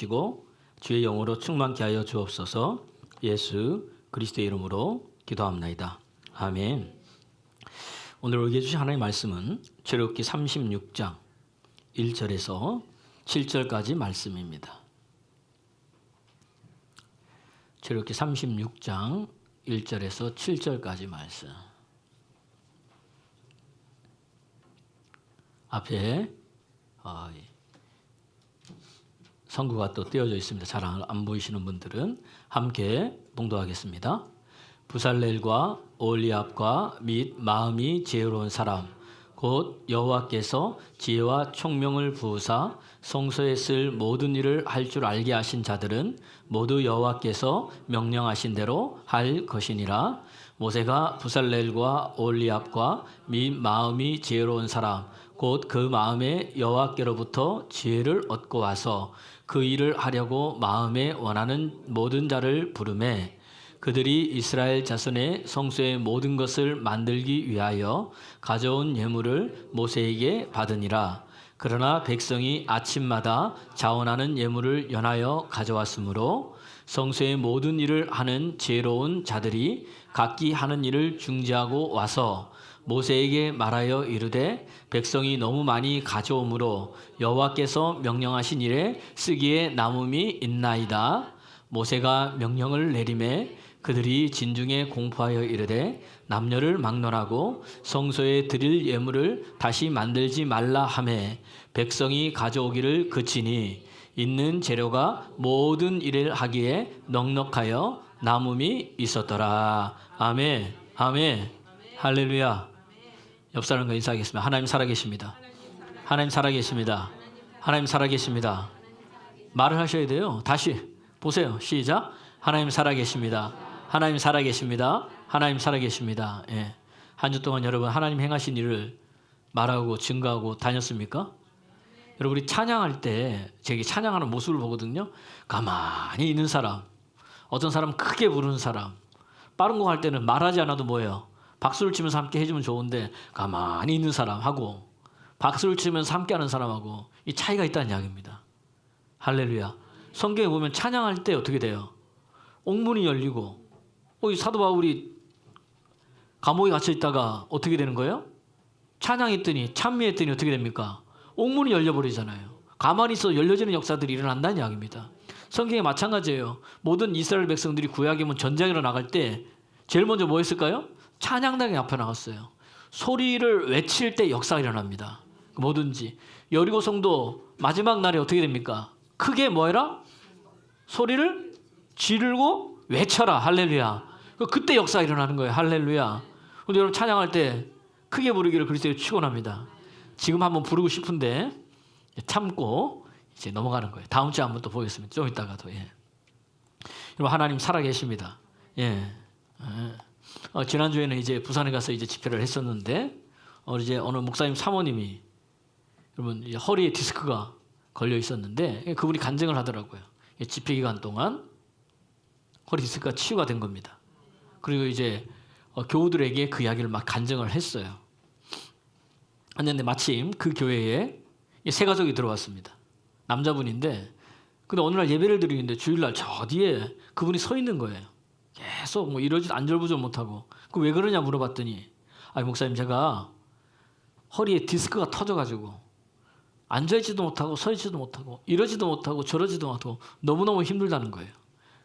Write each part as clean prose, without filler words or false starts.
주시고 주의 영으로 충만케 하여 주옵소서. 예수 그리스도의 이름으로 기도합나이다. 아멘. 오늘 우리에게 주신 하나님의 말씀은 출애굽기 36장 1절에서 7절까지 말씀입니다. 출애굽기 36장 1절에서 7절까지 말씀. 앞에 성구가 또 띄어져 있습니다. 잘 안 보이시는 분들은 함께 봉독하겠습니다. 부살렐과 올리압과 및 마음이 지혜로운 사람 곧 여호와께서 지혜와 총명을 부으사 성소에 쓸 모든 일을 할 줄 알게 하신 자들은 모두 여호와께서 명령하신 대로 할 것이니라. 모세가 부살렐과 올리압과 및 마음이 지혜로운 사람 곧 그 마음에 여호와께로부터 지혜를 얻고 와서 그 일을 하려고 마음에 원하는 모든 자를 부르매 그들이 이스라엘 자손의 성소의 모든 것을 만들기 위하여 가져온 예물을 모세에게 받으니라. 그러나 백성이 아침마다 자원하는 예물을 연하여 가져왔으므로 성소의 모든 일을 하는 지혜로운 자들이 각기 하는 일을 중지하고 와서 모세에게 말하여 이르되 백성이 너무 많이 가져오므로 여호와께서 명령하신 일에 쓰기에 남음이 있나이다. 모세가 명령을 내리매 그들이 진중에 공포하여 이르되 남녀를 막론하고 성소에 드릴 예물을 다시 만들지 말라 하매 백성이 가져오기를 그치니 있는 재료가 모든 일을 하기에 넉넉하여 남음이 있었더라. 아멘. 아멘. 할렐루야. 옆 사람과 인사하겠습니다. 하나님 살아계십니다. 하나님 살아계십니다. 하나님 살아계십니다. 말을 하셔야 돼요. 다시 보세요. 시작. 하나님 살아계십니다. 하나님 살아계십니다. 하나님 살아계십니다. 예. 한 주 동안 여러분 하나님 행하신 일을 말하고 증거하고 다녔습니까? 여러분 우리 찬양할 때 제게 찬양하는 모습을 보거든요. 가만히 있는 사람, 어떤 사람은 크게 부르는 사람, 빠른 거 할 때는 말하지 않아도 뭐예요? 박수를 치면서 함께 해주면 좋은데 가만히 있는 사람하고 박수를 치면서 함께하는 사람하고 이 차이가 있다는 이야기입니다. 할렐루야. 성경에 보면 찬양할 때 어떻게 돼요? 옥문이 열리고 이 사도 바울이 감옥에 갇혀 있다가 어떻게 되는 거예요? 찬양했더니 찬미했더니 어떻게 됩니까? 옥문이 열려버리잖아요. 가만히 있어 열려지는 역사들이 일어난다는 이야기입니다. 성경에 마찬가지예요. 모든 이스라엘 백성들이 구약에 보면 전쟁으로 나갈 때 제일 먼저 뭐 했을까요? 찬양단에 앞에 나갔어요. 소리를 외칠 때 역사가 일어납니다. 뭐든지. 여리고 성도 마지막 날에 어떻게 됩니까? 크게 뭐 해라? 소리를 지르고 외쳐라. 할렐루야. 그때 역사가 일어나는 거예요. 할렐루야. 근데 여러분 찬양할 때 크게 부르기를 그리스도에 축원합니다. 지금 한번 부르고 싶은데 참고 이제 넘어가는 거예요. 다음 주에 한번 또 보겠습니다. 좀 이따가도. 예. 여러분 하나님 살아계십니다. 예. 지난주에는 이제 부산에 가서 이제 집회를 했었는데 이제 어느 목사님 사모님이 여러분 이제 허리에 디스크가 걸려 있었는데 그분이 간증을 하더라고요. 집회 기간 동안 허리 디스크가 치유가 된 겁니다. 그리고 이제 교우들에게 그 이야기를 막 간증을 했어요. 했는데 마침 그 교회에 세 가족이 들어왔습니다. 남자분인데 근데 어느 날 예배를 드리는데 주일날 저 뒤에 그분이 서 있는 거예요. 계속 뭐 이러지도 안절부절 못하고 그 왜 그러냐 물어봤더니 목사님 제가 허리에 디스크가 터져가지고 앉아있지도 못하고 서있지도 못하고 이러지도 못하고 저러지도 못하고 너무너무 힘들다는 거예요.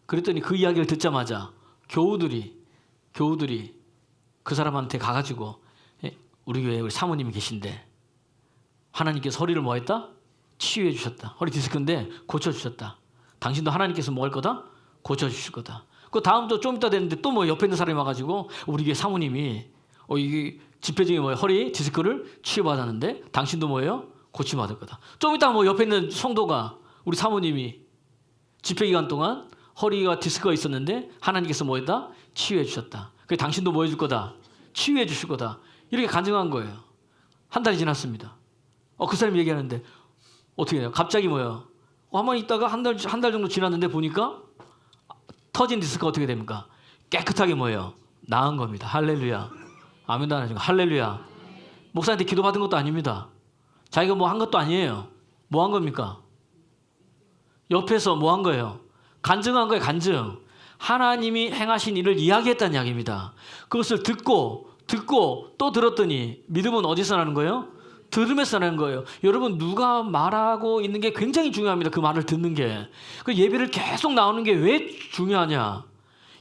그랬더니 그 이야기를 듣자마자 교우들이 그 사람한테 가가지고 우리 교회에 우리 사모님이 계신데 하나님께서 허리를 뭐 했다? 치유해 주셨다. 허리 디스크인데 고쳐주셨다. 당신도 하나님께서 뭐 할 거다? 고쳐주실 거다. 그 다음도 좀 이따 됐는데 또 뭐 옆에 있는 사람이 와가지고 우리 교회 사모님이 이게 집회 중에 뭐예요? 허리 디스크를 치유받았는데 당신도 뭐예요? 고침받을 거다. 좀 이따 뭐 옆에 있는 성도가 우리 사모님이 집회 기간 동안 허리가 디스크가 있었는데 하나님께서 뭐 했다? 치유해 주셨다. 그래 당신도 뭐 해줄 거다? 치유해 주실 거다. 이렇게 간증한 거예요. 한 달이 지났습니다. 그 사람이 얘기하는데 어떻게 해요? 갑자기 뭐예요? 가만히 있다가 한 달 정도 지났는데 보니까 터진 디스크가 어떻게 됩니까? 깨끗하게 뭐예요? 나은 겁니다. 할렐루야. 아멘도 안 하시고 할렐루야. 목사한테 기도받은 것도 아닙니다. 자기가 뭐 한 것도 아니에요. 뭐 한 겁니까? 옆에서 뭐 한 거예요? 간증한 거예요. 간증. 하나님이 행하신 일을 이야기했다는 이야기입니다. 그것을 듣고 또 들었더니 믿음은 어디서 나는 거예요? 들음에서 나는 거예요. 여러분, 누가 말하고 있는 게 굉장히 중요합니다. 그 말을 듣는 게. 그 예배를 계속 나오는 게 왜 중요하냐?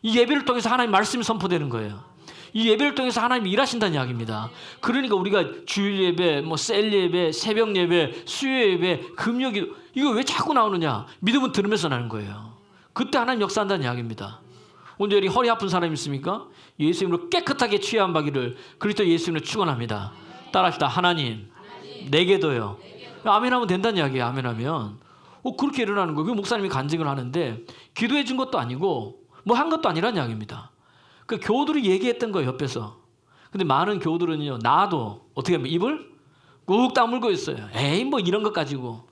이 예배를 통해서 하나님 말씀이 선포되는 거예요. 이 예배를 통해서 하나님이 일하신다는 이야기입니다. 그러니까 우리가 주일 예배, 뭐 셀 예배, 새벽 예배, 수요 예배, 금요기도 이거 왜 자꾸 나오느냐? 믿음은 들으면서 나는 거예요. 그때 하나님 역사한다는 이야기입니다. 오늘 여기 허리 아픈 사람 있습니까? 예수 이름으로 깨끗하게 취한 바기를 그리스도 예수 이름으로 축원합니다. 따라합시다. 하나님, 내게도요. 아멘하면 된다는 이야기예요. 아멘하면. 그렇게 일어나는 거예요. 그 목사님이 간증을 하는데 기도해 준 것도 아니고 뭐 한 것도 아니라는 이야기입니다. 그 교우들이 얘기했던 거예요. 옆에서. 근데 많은 교우들은요, 나도 어떻게 하면 입을 꾹 다물고 있어요. 에이, 뭐 이런 것 가지고.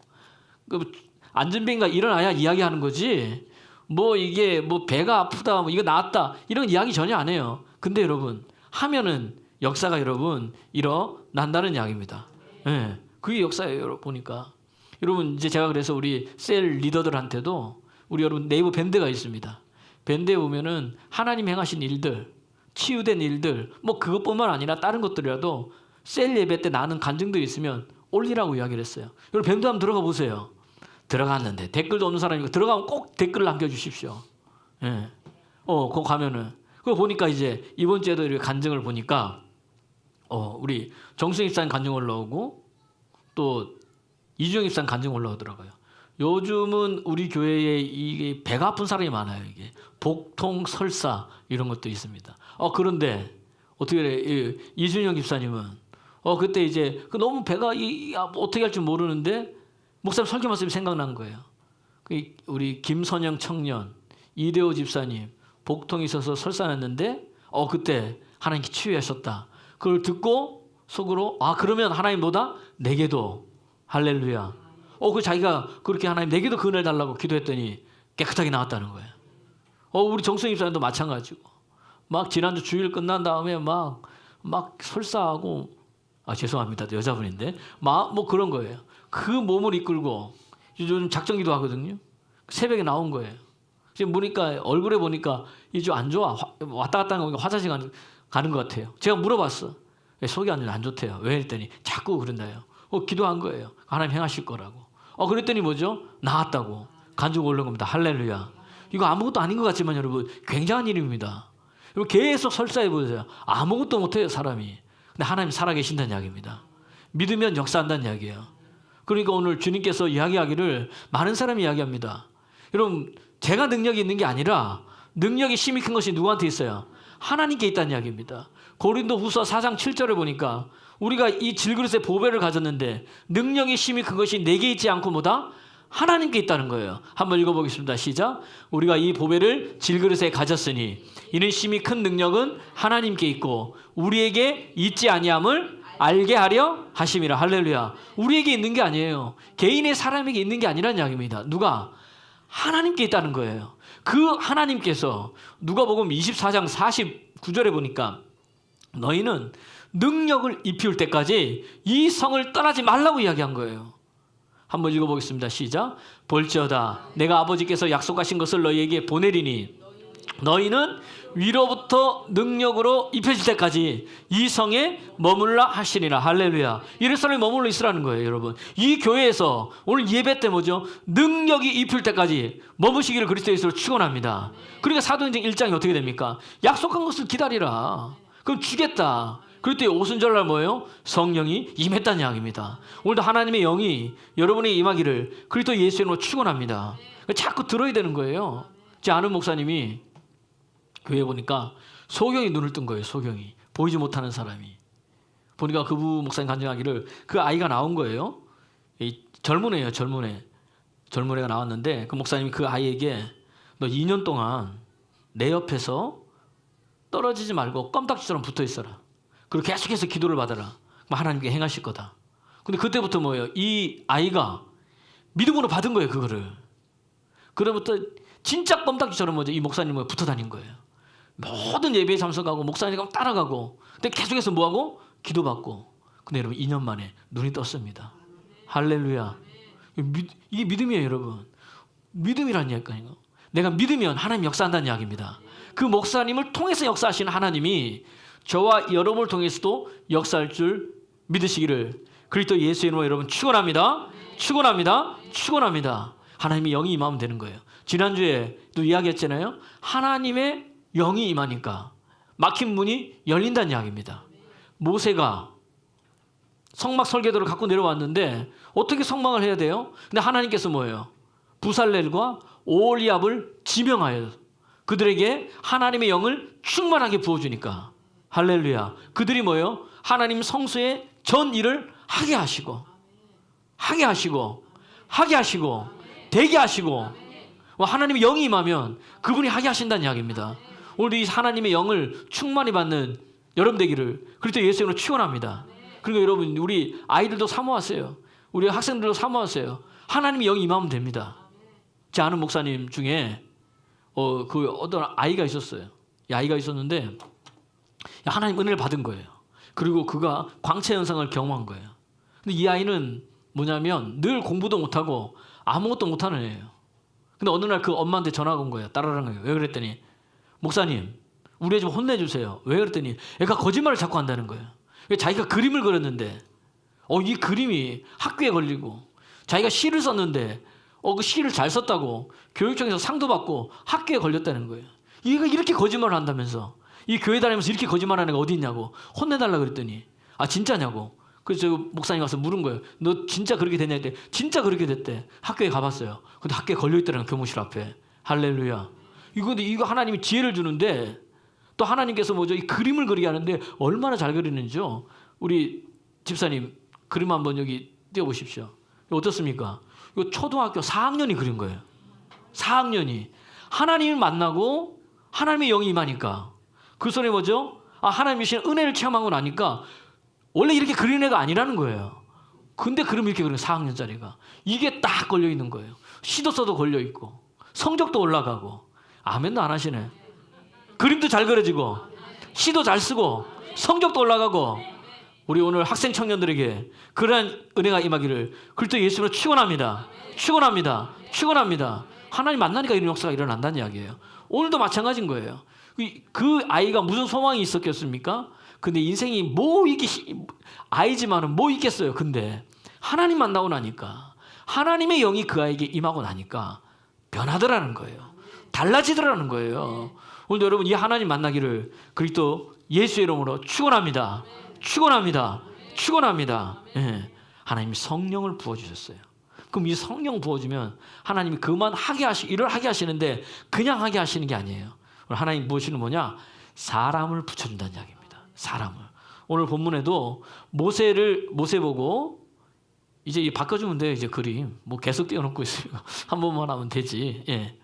안전뱅이가 일어나야 이야기하는 거지. 뭐 이게 뭐 배가 아프다, 뭐 이거 나았다, 이런 이야기 전혀 안 해요. 근데 여러분, 하면은 역사가 여러분 일어난다는 이야기입니다. 예, 그게 역사예요. 여러분 보니까. 여러분, 이제 제가 그래서 우리 셀 리더들한테도 우리 여러분 네이버 밴드가 있습니다. 밴드에 보면은 하나님 행하신 일들, 치유된 일들, 뭐 그것뿐만 아니라 다른 것들이라도 셀 예배 때 나는 간증들이 있으면 올리라고 이야기를 했어요. 여러분 밴드 한번 들어가 보세요. 들어갔는데 댓글도 없는 사람이고 들어가면 꼭 댓글을 남겨주십시오. 예. 그거 가면은 그거 보니까 이제 이번 주에도 이렇게 간증을 보니까 우리 정승 입사님 간증 올라오고 또 이주영 입사님 간증 올라오더라고요. 요즘은 우리 교회에 이게 배가 아픈 사람이 많아요. 이게 복통, 설사 이런 것도 있습니다. 그런데 어떻게 그래? 이준영 집사님은 그때 이제 너무 배가 어떻게 할지 모르는데 목사님 설교 말씀이 생각난 거예요. 우리 김선영 청년, 이대호 집사님 복통이 있어서 설사했는데 그때 하나님께 치유하셨다. 그걸 듣고 속으로 그러면 하나님보다 내게도 할렐루야. 그 자기가 그렇게 하나님 내게도 그 은혜를 달라고 기도했더니 깨끗하게 나왔다는 거예요. 우리 정승 입사님도 마찬가지고 막 지난주 주일 끝난 다음에 막 설사하고 죄송합니다. 여자분인데 뭐 그런 거예요. 그 몸을 이끌고 요즘 작정기도 하거든요. 새벽에 나온 거예요. 지금 보니까 얼굴에 보니까 이제 안 좋아. 왔다 갔다 하는 거 화장실 가는 것 같아요. 제가 물어봤어. 왜 속이 안 좋대요. 왜 했더니 자꾸 그런다요. 기도한 거예요. 하나님 행하실 거라고. 그랬더니 뭐죠? 나았다고. 간증 올라온 겁니다. 할렐루야. 이거 아무것도 아닌 것 같지만 여러분 굉장한 일입니다. 여러분 계속 설사해 보세요. 아무것도 못해요 사람이. 근데 하나님 살아계신다는 이야기입니다. 믿으면 역사한다는 이야기예요. 그러니까 오늘 주님께서 이야기하기를 많은 사람이 이야기합니다. 여러분 제가 능력이 있는 게 아니라 능력이 힘이 큰 것이 누구한테 있어요? 하나님께 있다는 이야기입니다. 고린도후서 4장 7절을 보니까 우리가 이 질그릇의 보배를 가졌는데 능력이 힘이 큰 것이 내게 있지 않고 뭐다? 하나님께 있다는 거예요. 한번 읽어보겠습니다. 시작. 우리가 이 보배를 질그릇에 가졌으니 이는 힘이 큰 능력은 하나님께 있고 우리에게 있지 아니함을 알게 하려 하심이라. 할렐루야. 우리에게 있는 게 아니에요. 개인의 사람에게 있는 게 아니라는 이야기입니다. 누가? 하나님께 있다는 거예요. 그 하나님께서 누가복음 24장 49절에 보니까 너희는 능력을 입힐 때까지 이 성을 떠나지 말라고 이야기한 거예요. 한번 읽어보겠습니다. 시작. 볼지어다 내가 아버지께서 약속하신 것을 너희에게 보내리니 너희는 위로부터 능력으로 입혀질 때까지 이 성에 머물라 하시니라. 할렐루야. 예루살렘에 머물러 있으라는 거예요. 여러분 이 교회에서 오늘 예배 때 뭐죠? 능력이 입힐 때까지 머무시기를 그리스도 예수로 축원합니다. 그러니까 사도행전 1장이 어떻게 됩니까? 약속한 것을 기다리라. 그럼 주겠다. 그때 오순절날 뭐예요? 성령이 임했다는 이야기입니다. 오늘도 하나님의 영이 여러분에게 임하기를 그리스도 예수의 이름으로 축원합니다. 자꾸 들어야 되는 거예요. 제 아는 목사님이 교회에 보니까 소경이 눈을 뜬 거예요. 소경이 보이지 못하는 사람이 보니까 그 목사님 간증하기를 그 아이가 나온 거예요. 젊은 애예요. 젊은 애가 나왔는데 그 목사님이 그 아이에게 너 2년 동안 내 옆에서 떨어지지 말고 껌딱지처럼 붙어 있어라. 그리고 계속해서 기도를 받아라. 하나님께 행하실 거다. 근데 그때부터 뭐예요? 이 아이가 믿음으로 받은 거예요. 그거를. 그로부터 진짜 껌딱지처럼 뭐죠? 이 목사님은 붙어 다닌 거예요. 모든 예배에 참석하고 목사님과 따라가고 근데 계속해서 뭐하고? 기도받고. 근데 여러분 2년 만에 눈이 떴습니다. 할렐루야. 이게 믿음이에요. 여러분. 믿음이란 얘기예요. 내가 믿으면 하나님 역사한다는 이야기입니다. 그 목사님을 통해서 역사하시는 하나님이 저와 여러분을 통해서도 역사할 줄 믿으시기를 그리스도 예수의 이름으로 여러분 축원합니다. 축원합니다. 축원합니다. 하나님의 영이 임하면 되는 거예요. 지난주에도 이야기했잖아요. 하나님의 영이 임하니까 막힌 문이 열린다는 이야기입니다. 모세가 성막 설계도를 갖고 내려왔는데 어떻게 성막을 해야 돼요? 근데 하나님께서 뭐예요? 부살렐과 오홀리압을 지명하여 그들에게 하나님의 영을 충만하게 부어주니까 할렐루야. 그들이 뭐예요? 하나님 성소의 전 일을 하게 하시고 되게 하시고 하나님의 영이 임하면 그분이 하게 하신다는 이야기입니다. 오늘 이 하나님의 영을 충만히 받는 여러분 되기를 그리스도 예수 이름으로 축원합니다. 그리고 여러분 우리 아이들도 사모하세요. 우리 학생들도 사모하세요. 하나님의 영이 임하면 됩니다. 제 아는 목사님 중에 어떤 아이가 있었어요. 이 아이가 있었는데 하나님 은혜를 받은 거예요. 그리고 그가 광채 현상을 경험한 거예요. 근데 이 아이는 뭐냐면 늘 공부도 못하고 아무것도 못하는 애예요. 근데 어느 날 그 엄마한테 전화가 온 거예요. 따라라는 거예요. 왜 그랬더니 목사님 우리 애 좀 혼내주세요. 왜 그랬더니 애가 거짓말을 자꾸 한다는 거예요. 자기가 그림을 그렸는데 이 그림이 학교에 걸리고 자기가 시를 썼는데 그 시를 잘 썼다고 교육청에서 상도 받고 학교에 걸렸다는 거예요. 얘가 이렇게 거짓말을 한다면서 이 교회 다니면서 이렇게 거짓말하는 애가 어디 있냐고 혼내달라 그랬더니 진짜냐고. 그래서 저 목사님 가서 물은 거예요. 너 진짜 그렇게 됐냐 했더니 진짜 그렇게 됐대. 학교에 가봤어요. 근데 학교에 걸려있더라는 교무실 앞에. 할렐루야. 이거 하나님이 지혜를 주는데 또 하나님께서 뭐죠? 이 그림을 그리게 하는데 얼마나 잘 그리는지요. 우리 집사님 그림 한번 여기 띄워보십시오. 어떻습니까? 이거 초등학교 4학년이 그린 거예요. 4학년이 하나님을 만나고 하나님의 영이 임하니까 그 소리 뭐죠? 하나님이 주신 은혜를 체험하고 나니까 원래 이렇게 그리는 애가 아니라는 거예요. 근데 그림 이렇게 그리는 4학년짜리가 이게 딱 걸려 있는 거예요. 시도 써도 걸려 있고 성적도 올라가고 아멘도 안 하시네. 그림도 잘 그려지고 시도 잘 쓰고 성적도 올라가고 우리 오늘 학생 청년들에게 그러한 은혜가 임하기를 그리스도 예수로 축원합니다. 축원합니다. 축원합니다. 하나님 만나니까 이런 역사가 일어난다는 이야기예요. 오늘도 마찬가지인 거예요. 그 아이가 무슨 소망이 있었겠습니까? 근데 인생이 아이지만은 뭐 있겠어요. 근데 하나님 만나고 나니까 하나님의 영이 그 아이에게 임하고 나니까 변하더라는 거예요. 달라지더라는 거예요. 오늘 여러분 이 하나님 만나기를 그리스도 예수의 이름으로 축원합니다. 축원합니다. 축원합니다. 예. 하나님이 성령을 부어주셨어요. 그럼 이 성령 부어주면 하나님이 그만 일을 하게 하시는데 그냥 하게 하시는 게 아니에요. 하나님 무엇이는 뭐냐? 사람을 붙여준다는 이야기입니다. 사람을. 오늘 본문에도 모세 보고 이제 바꿔주면 돼요. 이제 그림 뭐 계속 띄워놓고 있어요. 한 번만 하면 되지. 예.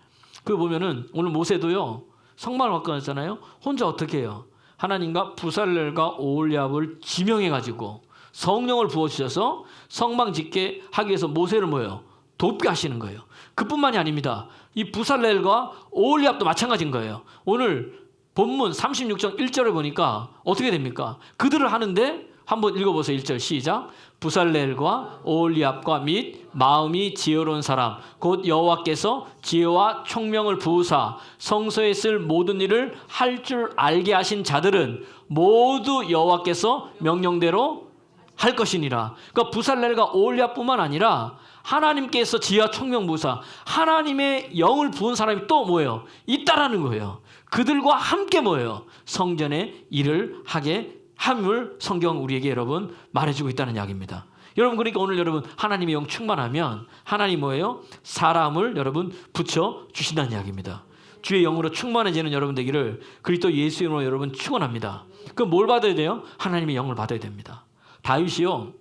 그 보면은 오늘 모세도요 성막을 바꿔놨잖아요. 혼자 어떻게 해요? 하나님과 부살렐과 오홀리압을 지명해가지고 성령을 부어주셔서 성막 짓게 하기 위해서 모세를 뭐예요? 돕게 하시는 거예요. 그뿐만이 아닙니다. 이 부살렐과 오홀리압도 마찬가지인 거예요. 오늘 본문 36장 1절을 보니까 어떻게 됩니까? 그들을 하는데 한번 읽어보세요. 1절 시작. 부살렐과 오홀리압과 및 마음이 지혜로운 사람 곧 여호와께서 지혜와 총명을 부으사 성소에 쓸 모든 일을 할 줄 알게 하신 자들은 모두 여호와께서 명령대로 할 것이니라. 그러니까 부살렐과 오홀리압뿐만 아니라 하나님께서 지혜와 총명 부으사 하나님의 영을 부은 사람이 또 뭐예요? 있다라는 거예요. 그들과 함께 뭐예요? 성전의 일을 하게 함을 성경 우리에게 여러분 말해주고 있다는 이야기입니다. 여러분 그러니까 오늘 여러분 하나님의 영 충만하면 하나님 뭐예요? 사람을 여러분 붙여 주신다는 이야기입니다. 주의 영으로 충만해지는 여러분 되기를 그리스도 예수 이름으로 여러분 축원합니다. 그럼 뭘 받아야 돼요? 하나님의 영을 받아야 됩니다. 다윗이요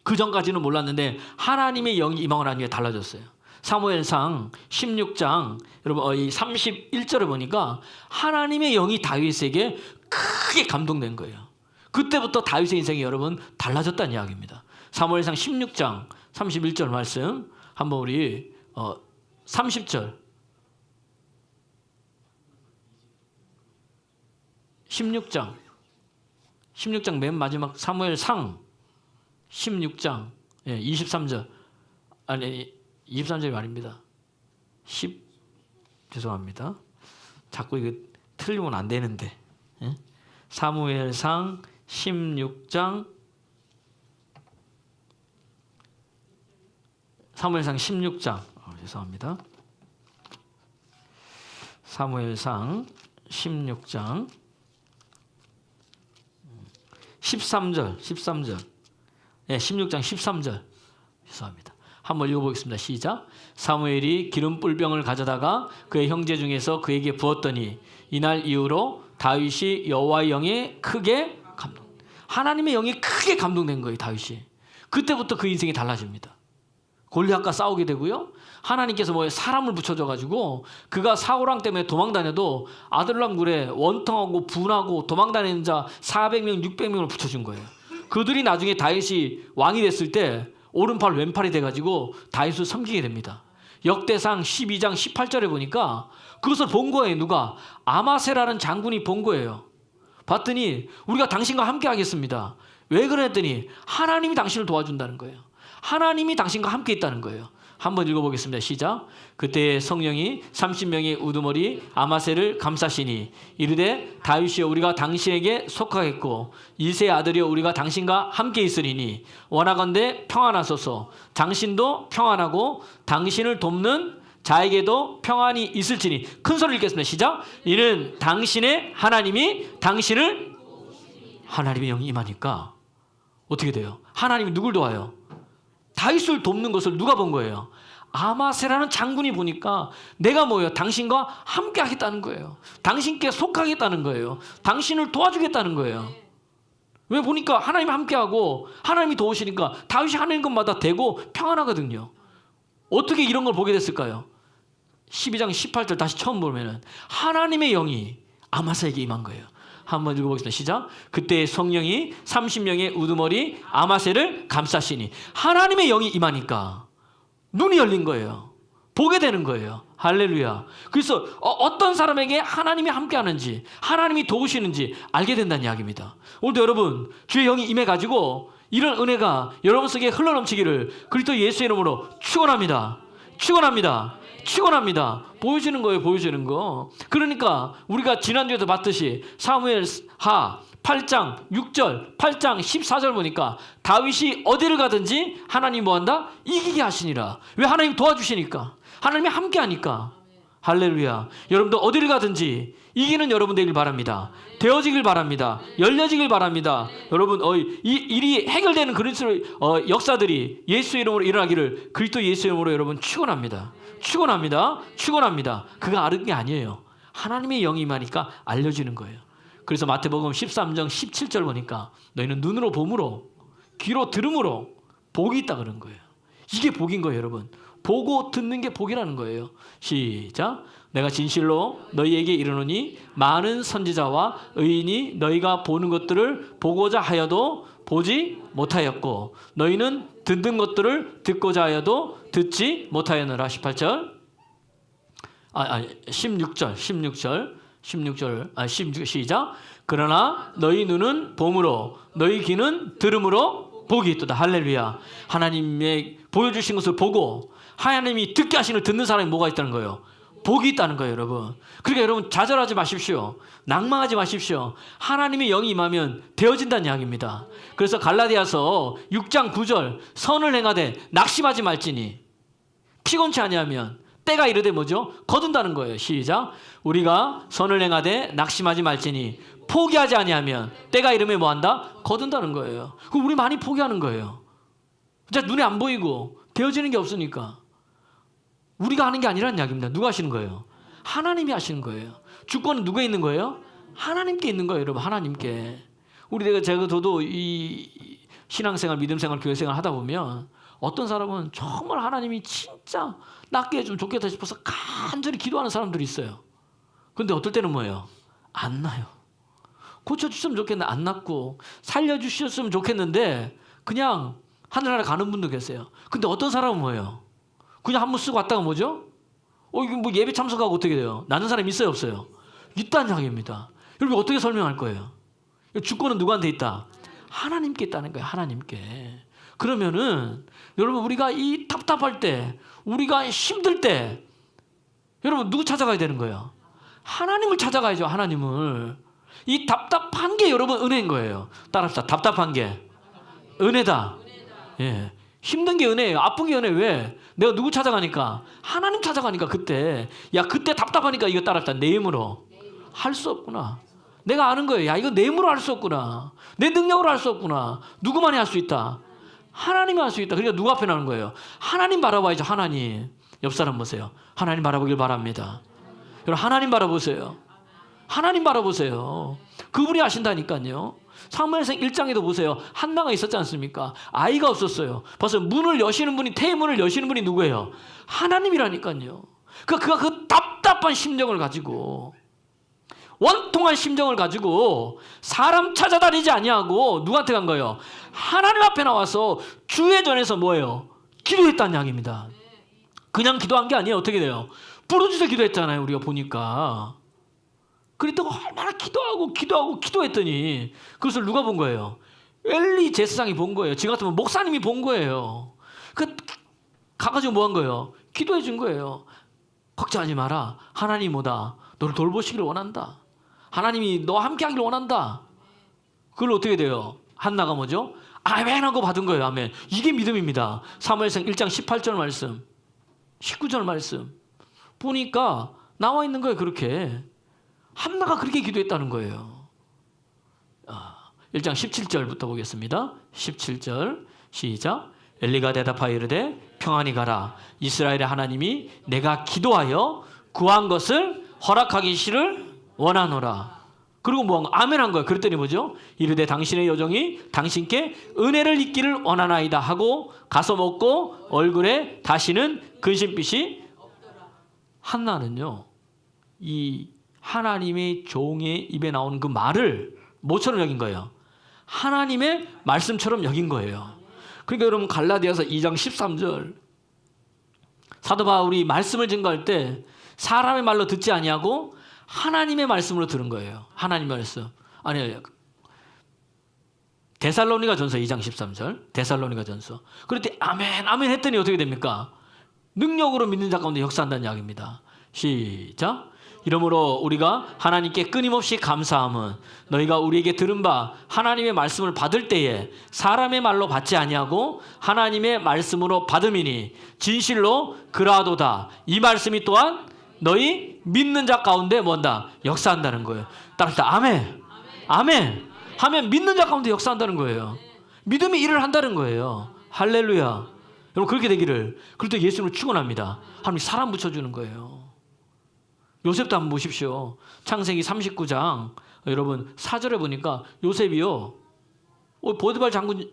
그 전까지는 몰랐는데 하나님의 영이 임하고 난 뒤에 달라졌어요. 사무엘상 16장 여러분 이 31절을 보니까 하나님의 영이 다윗에게 크게 감동된 거예요. 그때부터 다윗의 인생이 여러분 달라졌다는 이야기입니다. 사무엘상 16장 31절 말씀 한번 우리 30절 16장 맨 마지막 사무엘상 16장 23절 아니 23절 말입니다. 죄송합니다. 자꾸 이거 틀리면 안 되는데. 예? 사무엘상 16장 죄송합니다. 사무엘상 16장 13절. 네, 16장 13절. 죄송합니다. 한번 읽어보겠습니다. 시작. 사무엘이 기름 뿔병을 가져다가 그의 형제 중에서 그에게 부었더니 이날 이후로 다윗이 여호와의 영에 크게 하나님의 영이 크게 감동된 거예요. 다윗이. 그때부터 그 인생이 달라집니다. 골리앗과 싸우게 되고요. 하나님께서 사람을 붙여줘가지고 그가 사울왕 때문에 도망다녀도 아들람 굴에 원통하고 분하고 도망다니는 자 400명, 600명을 붙여준 거예요. 그들이 나중에 다윗이 왕이 됐을 때 오른팔 왼팔이 돼가지고 다윗을 섬기게 됩니다. 역대상 12장 18절에 보니까 그것을 본 거예요. 누가? 아마세라는 장군이 본 거예요. 봤더니 우리가 당신과 함께 하겠습니다. 왜 그랬더니 하나님이 당신을 도와준다는 거예요. 하나님이 당신과 함께 있다는 거예요. 한번 읽어보겠습니다. 시작. 그때 성령이 30명의 우두머리 아마세를 감싸시니 이르되 다윗이여 우리가 당신에게 속하겠고 이새의 아들이여 우리가 당신과 함께 있으리니 원하건대 평안하소서. 당신도 평안하고 당신을 돕는 자에게도 평안이 있을지니. 큰 소리 읽겠습니다. 시작. 이는 당신의 하나님이 하나님의 영이 임하니까 어떻게 돼요? 하나님이 누굴 도와요? 다윗을 돕는 것을 누가 본 거예요? 아마세라는 장군이 보니까 내가 뭐예요? 당신과 함께 하겠다는 거예요. 당신께 속하겠다는 거예요. 당신을 도와주겠다는 거예요. 왜? 보니까 하나님이 함께하고 하나님이 도우시니까 다윗이 하는 것마다 되고 평안하거든요. 어떻게 이런 걸 보게 됐을까요? 12장 18절 다시 처음 보면은 하나님의 영이 아마세에게 임한 거예요. 한번 읽어보겠습니다. 시작. 그때 성령이 30명의 우두머리 아마세를 감싸시니 하나님의 영이 임하니까 눈이 열린 거예요. 보게 되는 거예요. 할렐루야. 그래서 어떤 사람에게 하나님이 함께하는지 하나님이 도우시는지 알게 된다는 이야기입니다. 오늘도 여러분 주의 영이 임해가지고 이런 은혜가 여러분 속에 흘러넘치기를 그리스도 예수의 이름으로 축원합니다. 보여주는 거예요. 보여주는 거. 그러니까 우리가 지난주에도 봤듯이 사무엘하 8장 6절 8장 14절 보니까 다윗이 어디를 가든지 하나님이 뭐한다? 이기게 하시니라. 왜? 하나님 도와주시니까. 하나님이 함께하니까. 할렐루야. 여러분도 어디를 가든지 이기는 여러분 되길 바랍니다. 되어지길 바랍니다. 열려지길 바랍니다. 여러분 이 일이 해결되는 그런 역사들이 예수의 이름으로 일어나기를 그리스도 예수의 이름으로 여러분 축원합니다. 그가 아는 게 아니에요. 하나님의 영이 임하니까 알려지는 거예요. 그래서 마태복음 13장 17절 보니까 너희는 눈으로 봄으로 귀로 들음으로 복이 있다 그런 거예요. 이게 복인 거예요. 여러분 보고 듣는 게 복이라는 거예요. 시작. 내가 진실로 너희에게 이르노니 많은 선지자와 의인이 너희가 보는 것들을 보고자 하여도 보지 못하였고 너희는 듣는 것들을 듣고자 하여도 듣지 못하였느라. 18절 16절 시작. 그러나 너희 눈은 봄으로 너희 귀는 들음으로 복이 있도다. 할렐루야. 하나님의 보여주신 것을 보고 하나님이 듣게 하시는 듣는 사람이 뭐가 있다는 거예요? 복이 있다는 거예요. 여러분 그러니까 여러분 좌절하지 마십시오. 낭망하지 마십시오. 하나님의 영이 임하면 되어진다는 이야기입니다. 그래서 갈라디아서 6장 9절 선을 행하되 낙심하지 말지니 피곤치 아니하면 때가 이르되 뭐죠? 거둔다는 거예요. 시작. 우리가 선을 행하되 낙심하지 말지니 포기하지 아니하면 때가 이르면 뭐한다? 거둔다는 거예요. 그럼 우리 많이 포기하는 거예요. 진짜 눈에 안 보이고 되어지는 게 없으니까 우리가 하는 게 아니라는 이야기입니다. 누가 하시는 거예요? 하나님이 하시는 거예요. 주권은 누구에 있는 거예요? 하나님께 있는 거예요. 여러분 하나님께. 저도 이 신앙생활, 믿음생활, 교회생활 하다 보면 어떤 사람은 정말 하나님이 진짜 낫게 해주면 좋겠다 싶어서 간절히 기도하는 사람들이 있어요. 그런데 어떨 때는 뭐예요? 안 나요. 고쳐주셨으면 좋겠는데 안 낫고 살려주셨으면 좋겠는데 그냥 하늘나라 가는 분도 계세요. 근데 어떤 사람은 뭐예요? 그냥 한번 쓰고 왔다가 뭐죠? 이거 뭐 예배 참석하고 어떻게 돼요? 나는 사람 있어요, 없어요? 있다는 이야기입니다. 여러분 어떻게 설명할 거예요? 주권은 누구한테 있다? 하나님께 있다는 거예요. 하나님께. 그러면은 여러분 우리가 이 답답할 때 우리가 힘들 때 여러분 누구 찾아가야 되는 거예요? 하나님을 찾아가야죠. 하나님을. 이 답답한 게 여러분 은혜인 거예요. 따라합시다. 답답한 게 은혜다. 예. 힘든 게 은혜예요. 아픈 게 은혜. 왜? 내가 누구 찾아가니까? 하나님 찾아가니까. 그때 그때 답답하니까 이거 따라합시다. 내 힘으로 할 수 없구나. 내가 아는 거예요. 이거 내 힘으로 할 수 없구나. 내 능력으로 할 수 없구나. 누구만이 할 수 있다? 하나님이 할 수 있다. 그러니까 누구 앞에 나는 거예요? 하나님 바라봐야죠. 하나님. 옆 사람 보세요. 하나님 바라보길 바랍니다. 여러분 하나님 바라보세요. 하나님 바라보세요. 그분이 하신다니까요. 사무엘상 1장에도 보세요. 한나가 있었지 않습니까? 아이가 없었어요. 벌써 문을 여시는 분이, 태문을 여시는 분이 누구예요? 하나님이라니까요. 그가 그 답답한 심정을 가지고, 원통한 심정을 가지고 사람 찾아다니지 아니하고 누구한테 간 거예요? 하나님 앞에 나와서 주의 전에서 뭐예요? 기도했다는 이야기입니다. 그냥 기도한 게 아니에요. 어떻게 돼요? 부르짖어 기도했잖아요. 우리가 보니까. 그랬다고 얼마나 기도했더니 그것을 누가 본 거예요? 엘리 제사장이 본 거예요. 지금 같으면 목사님이 본 거예요. 가가지고 뭐 한 거예요? 기도해 준 거예요. 걱정하지 마라. 하나님 뭐다? 너를 돌보시기를 원한다. 하나님이 너와 함께 하기를 원한다. 그걸 어떻게 돼요? 한나가 뭐죠? 아멘 하고 받은 거예요. 아멘. 이게 믿음입니다. 사무엘상 1장 18절 말씀, 19절 말씀 보니까 나와 있는 거예요. 그렇게 한나가 그렇게 기도했다는 거예요. 1장 17절부터 보겠습니다. 17절 시작. 엘리가 대답하여 이르되 평안히 가라. 이스라엘의 하나님이 내가 기도하여 구한 것을 허락하기를 원하노라. 그리고 뭐 아멘 한 거예요. 그랬더니 뭐죠? 이르되 당신의 여종이 당신께 은혜를 입기를 원하나이다 하고 가서 먹고 얼굴에 다시는 근심빛이 없더라. 한나는요, 이 하나님의 종의 입에 나오는 그 말을 뭐처럼 여긴 거예요? 하나님의 말씀처럼 여긴 거예요. 그러니까 여러분 갈라디아서 2장 13절 사도 바울이 말씀을 증거할 때 사람의 말로 듣지 아니하고 하나님의 말씀으로 들은 거예요. 하나님의 말씀. 아니에요. 데살로니가 전서 2장 13절. 데살로니가 전서. 그럴 때 아멘 아멘 했더니 어떻게 됩니까? 능력으로 믿는 자 가운데 역사한다는 이야기입니다. 시작. 이러므로 우리가 하나님께 끊임없이 감사함은 너희가 우리에게 들은 바 하나님의 말씀을 받을 때에 사람의 말로 받지 아니하고 하나님의 말씀으로 받음이니 진실로 그라도다. 이 말씀이 또한 너희 믿는 자 가운데 뭔다? 역사한다는 거예요. 따라합시다. 아멘. 아멘. 하면 믿는 자 가운데 역사한다는 거예요. 믿음이 일을 한다는 거예요. 할렐루야. 여러분 그렇게 되기를. 그럴 때 예수님을 축원합니다. 하나님 사람 붙여주는 거예요. 요셉도 한번 보십시오. 창세기 39장 여러분 4절에 보니까 요셉이요 보디발 장군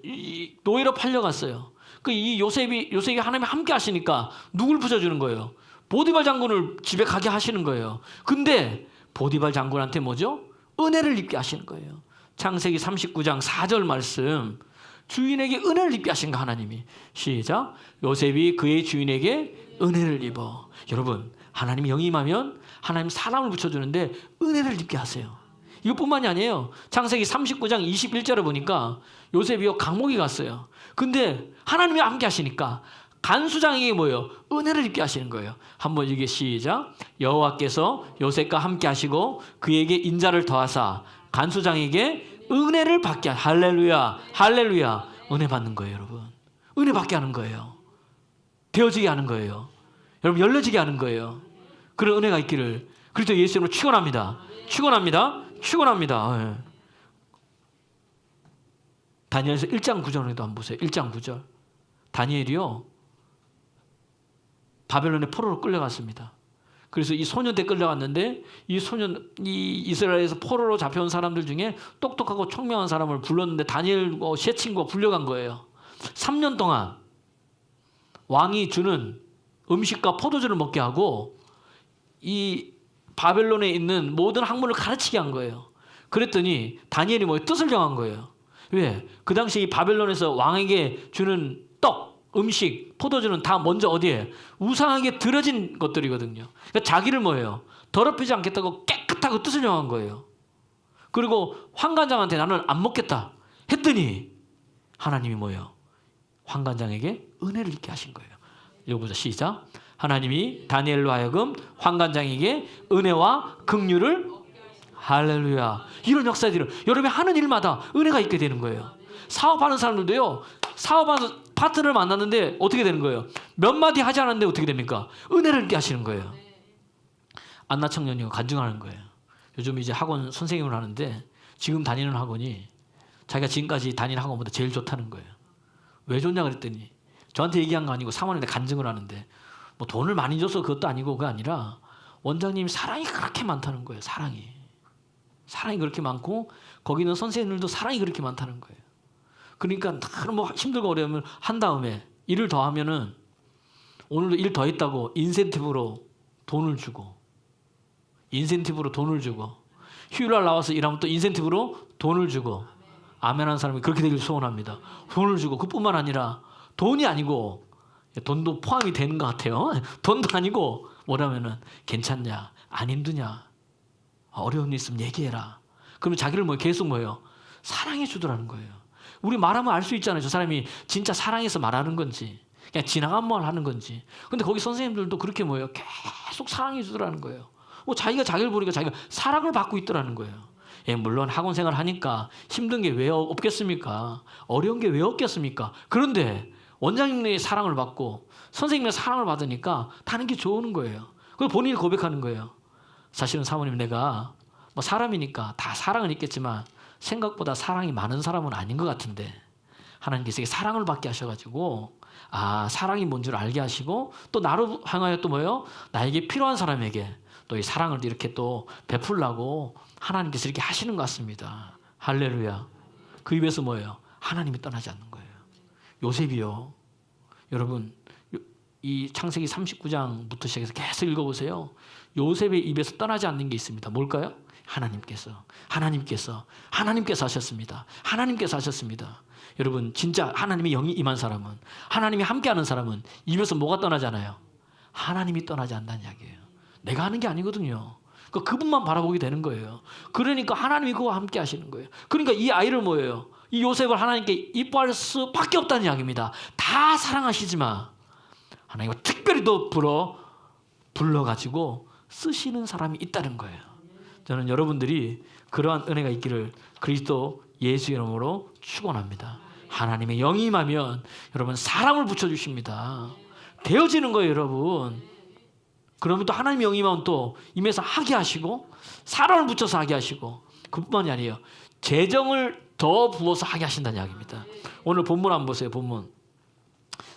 노예로 팔려갔어요. 이 요셉이 하나님이 함께 하시니까 누굴 붙여주는 거예요? 보디발 장군을 집에 가게 하시는 거예요. 근데 보디발 장군한테 뭐죠? 은혜를 입게 하시는 거예요. 창세기 39장 4절 말씀, 주인에게 은혜를 입게 하신가 하나님이. 시작. 요셉이 그의 주인에게 은혜를 입어. 여러분 하나님이 영임하면 하나님 사람을 붙여주는데 은혜를 입게 하세요. 이것뿐만이 아니에요. 창세기 39장 21절에 보니까 요셉이요 강목에 갔어요. 근데 하나님이 함께 하시니까 간수장에게 뭐예요? 은혜를 입게 하시는 거예요. 한번 이게 시작. 여호와께서 요셉과 함께 하시고 그에게 인자를 더하사 간수장에게 은혜를 받게 할렐루야 할렐루야. 은혜 받는 거예요. 여러분 은혜 받게 하는 거예요. 되어지게 하는 거예요. 여러분 열려지게 하는 거예요. 그런 은혜가 있기를 그리스도 예수님으로 축원합니다. 축원합니다. 축원합니다. 네. 다니엘서 1장 9절에도 한번 보세요. 1장 9절. 다니엘이요 바벨론의 포로로 끌려갔습니다. 그래서 이 소년대 끌려갔는데 이 이스라엘에서 포로로 잡혀온 사람들 중에 똑똑하고 총명한 사람을 불렀는데 다니엘과 세 친구가 불려간 거예요. 3년 동안 왕이 주는 음식과 포도주를 먹게 하고 이 바벨론에 있는 모든 학문을 가르치게 한 거예요. 그랬더니 다니엘이 뭐예요? 뜻을 정한 거예요. 왜? 그 당시 이 바벨론에서 왕에게 주는 떡, 음식, 포도주는 다 먼저 어디에? 우상에게 들어진 것들이거든요. 그러니까 자기를 뭐예요? 더럽히지 않겠다고 깨끗하고 뜻을 정한 거예요. 그리고 환관장한테 나는 안 먹겠다 했더니 하나님이 뭐예요? 환관장에게 은혜를 입게 하신 거예요. 읽어보자. 시작. 하나님이 다니엘로 하여금 환관장에게 은혜와 긍휼을 할렐루야. 이런 역사들은 여러분이 하는 일마다 은혜가 있게 되는 거예요. 사업하는 사람들도요. 사업하는 파트너를 만났는데 어떻게 되는 거예요? 몇 마디 하지 않았는데 어떻게 됩니까? 은혜를 있게 하시는 거예요. 안나 청년이가 간증하는 거예요. 요즘 이제 학원 선생님을 하는데 지금 다니는 학원이 자기가 지금까지 다니는 학원보다 제일 좋다는 거예요. 왜 좋냐 그랬더니 저한테 얘기한 거 아니고 사모님한테 간증을 하는데 뭐 돈을 많이 줘서 그것도 아니고 그게 아니라 원장님 사랑이 그렇게 많다는 거예요. 사랑이 그렇게 많고 거기 있는 선생님들도 사랑이 그렇게 많다는 거예요. 그러니까 뭐 힘들고 어려우면 한 다음에 일을 더 하면은 오늘도 일 더 했다고 인센티브로 돈을 주고 휴일날 나와서 일하면 또 인센티브로 돈을 주고 아멘하는 사람이 그렇게 되길 소원합니다. 돈을 주고 그뿐만 아니라 돈이 아니고 돈도 포함이 되는 것 같아요. 돈도 아니고 뭐라면은 괜찮냐 안 힘드냐 어려운 일 있으면 얘기해라. 그러면 자기를 뭐 계속 뭐예요? 사랑해 주더라는 거예요. 우리 말하면 알 수 있잖아요. 저 사람이 진짜 사랑해서 말하는 건지 그냥 지나간 말 하는 건지. 근데 거기 선생님들도 그렇게 뭐예요? 계속 사랑해 주더라는 거예요. 자기가 자기를 보니까 자기가 사랑을 받고 있더라는 거예요. 예, 물론 학원 생활 하니까 힘든 게 왜 없겠습니까? 어려운 게 왜 없겠습니까? 그런데 원장님의 사랑을 받고 선생님의 사랑을 받으니까 다른 게 좋은 거예요. 그걸 본인이 고백하는 거예요. 사실은 사모님 내가 뭐 사람이니까 다 사랑은 있겠지만 생각보다 사랑이 많은 사람은 아닌 것 같은데 하나님께서 사랑을 받게 하셔가지고 사랑이 뭔 줄 알게 하시고 또 나를 향하여 또 뭐예요? 나에게 필요한 사람에게 또 이 사랑을 이렇게 또 베풀라고 하나님께서 이렇게 하시는 것 같습니다. 할렐루야. 그 입에서 뭐예요? 하나님이 떠나지 않는 거예요. 요셉이요. 여러분 이 창세기 39장부터 시작해서 계속 읽어보세요. 요셉의 입에서 떠나지 않는 게 있습니다. 뭘까요? 하나님께서 하셨습니다. 하나님께서 하셨습니다. 여러분 진짜 하나님의 영이 임한 사람은 하나님이 함께하는 사람은 입에서 뭐가 떠나잖아요. 하나님이 떠나지 않는다는 이야기예요. 내가 하는 게 아니거든요. 그분만 바라보게 되는 거예요. 그러니까 하나님이 그와 함께 하시는 거예요. 그러니까 이 아이를 뭐예요? 이 요셉을 하나님께 이뻐할 수밖에 없다는 이야기입니다. 다 사랑하시지만 하나님과 특별히 더 불러가지고 쓰시는 사람이 있다는 거예요. 저는 여러분들이 그러한 은혜가 있기를 그리스도 예수 이름으로 축원합니다. 하나님의 영이 임하면 여러분 사랑을 붙여주십니다. 되어지는 거예요, 여러분. 그러면 또 하나님의 영이 임하면 또 임해서 하게 하시고 사랑을 붙여서 하게 하시고 그뿐만이 아니에요. 재정을 더 부어서 하게 하신다는 이야기입니다. 오늘 본문 한번 보세요. 본문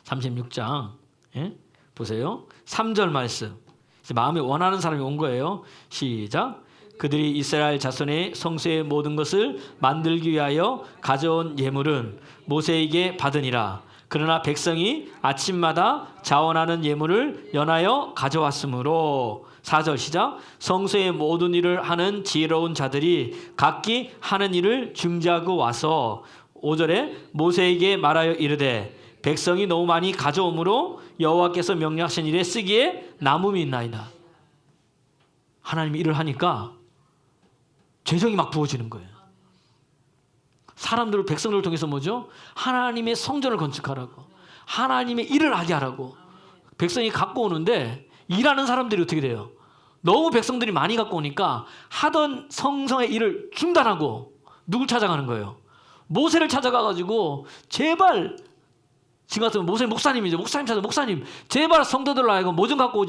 36장 보세요. 3절 말씀. 마음에 원하는 사람이 온 거예요. 시작. 그들이 이스라엘 자손의 성소의 모든 것을 만들기 위하여 가져온 예물은 모세에게 받으니라. 그러나 백성이 아침마다 자원하는 예물을 연하여 가져왔으므로 4절 시작. 성소의 모든 일을 하는 지혜로운 자들이 각기 하는 일을 중지하고 와서 5절에 모세에게 말하여 이르되 백성이 너무 많이 가져오므로 여호와께서 명령하신 일에 쓰기에 남음이 있나이다. 하나님이 일을 하니까 재정이 막 부어지는 거예요. 사람들을 백성들을 통해서 뭐죠? 하나님의 성전을 건축하라고 하나님의 일을 하게 하라고 백성이 갖고 오는데 일하는 사람들이 어떻게 돼요? 너무 백성들이 많이 갖고 오니까 하던 성성의 일을 중단하고 누굴 찾아가는 거예요? 모세를 찾아가가지고 제발 지금 같으면 모세 목사님이죠. 목사님 찾아 목사님 제발 성도들로 하여금 뭐 좀 갖고